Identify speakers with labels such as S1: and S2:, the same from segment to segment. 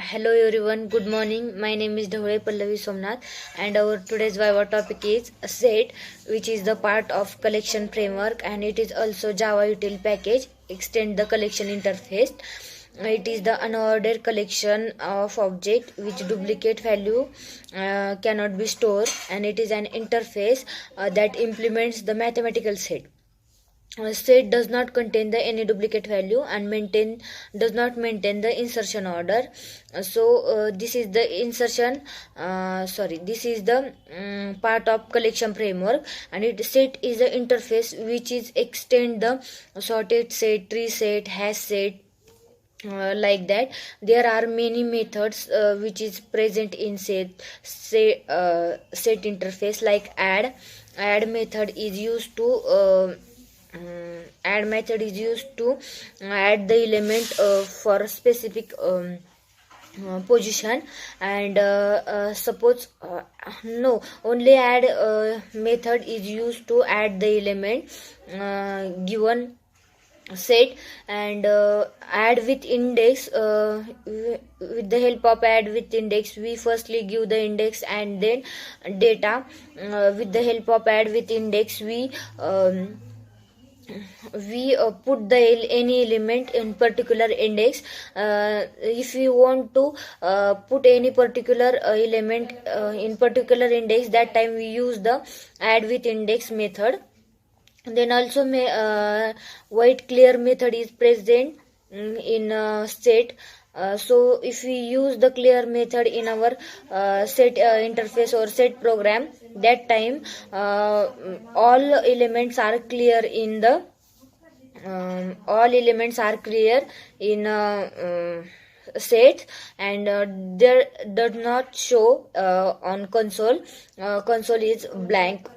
S1: Hello everyone, good morning. My name is Dhole Pallavi Somnath and our today's Viva topic is set, which is the part of collection framework and it is also Java util package, extend the collection interface. It is the unordered collection of object which duplicate value cannot be stored, and it is an interface that implements the mathematical set. Set does not contain the any duplicate value and does not maintain the insertion order. This is the this is the part of collection framework, and it set is the interface which is extend the sorted set, tree set, hash set, like that. There are many methods which is present in set interface, like add method is used to add the element for specific position, and suppose no only add method is used to add the element given set, and add with index. With the help of add with index, we firstly give the index and then data. With the help of add with index, we put the any element in particular index. If we want to put any particular element in particular index, that time we use the add with index method. Then also white clear method is present in set. So if we use the clear method in our set interface or set program, that time all elements are clear in the set, and there does not show on console. Console is blank.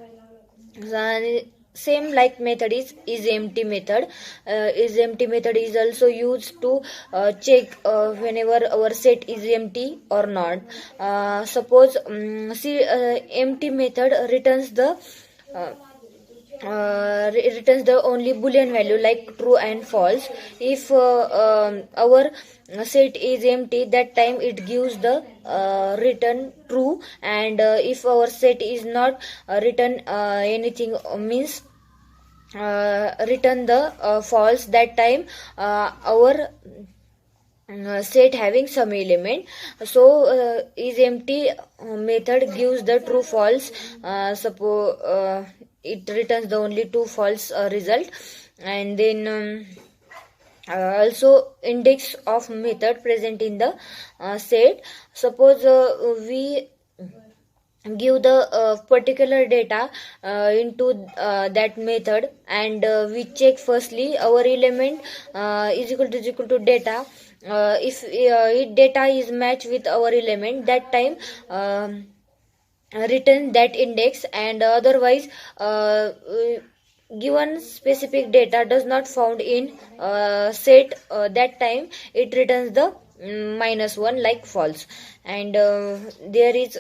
S1: Same like method is empty method. Is empty method is also used to check whenever our set is empty or not. Suppose empty method returns the only boolean value like true and false. If our set is empty, that time it gives the return true, and if our set is not written anything, means return the false, that time our set having some element. So is empty method gives the true false. Suppose it returns the only true false result. And then also index of method present in the set. Suppose we give the particular data into that method, and we check firstly our element is equal to data. If data is matched with our element, that time return that index, and otherwise given specific data does not found in set, that time it returns the -1 like false. And there is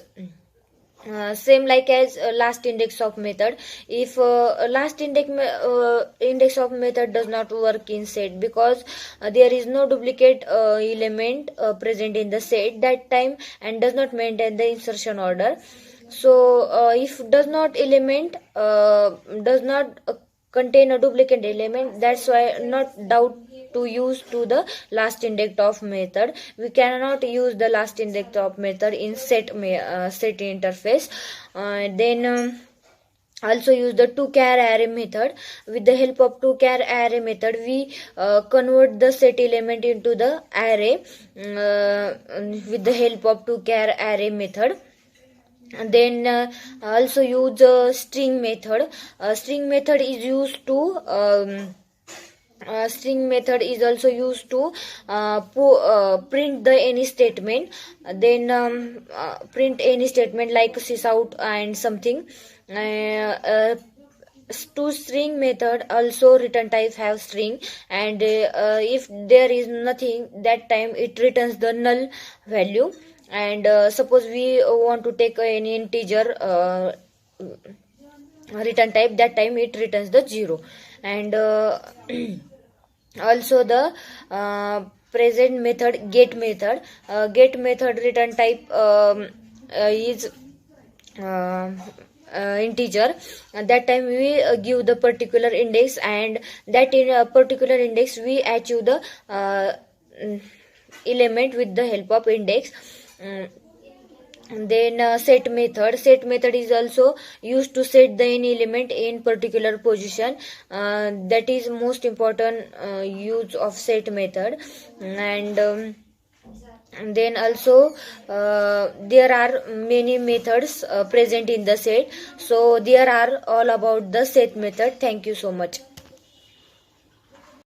S1: same like as last index of method. If last index of method does not work in set, because there is no duplicate element present in the set, that time, and does not maintain the insertion order. So if does not contain a duplicate element, that's why not doubt to use to the last index of method. We cannot use the last index of method in set interface. Then also use the to-char array method. With the help of to-char array method, we convert the set element into the array with the help of to-char array method. And then also use string method. String method is used to string method is also used to print the any statement. Then print any statement like sysout and something. To string method also return type have string, and if there is nothing, that time it returns the null value. And suppose we want to take any integer return type, that time it returns the 0. And also the present method, get method. Get method return type is uh, integer. At that time we give the particular index, and that in a particular index we achieve the mm, element with the help of index. Mm, then set method is also used to set the any element in particular position. That is most important use of set method. And then also there are many methods present in the set. So there are all about the set method. Thank you so much.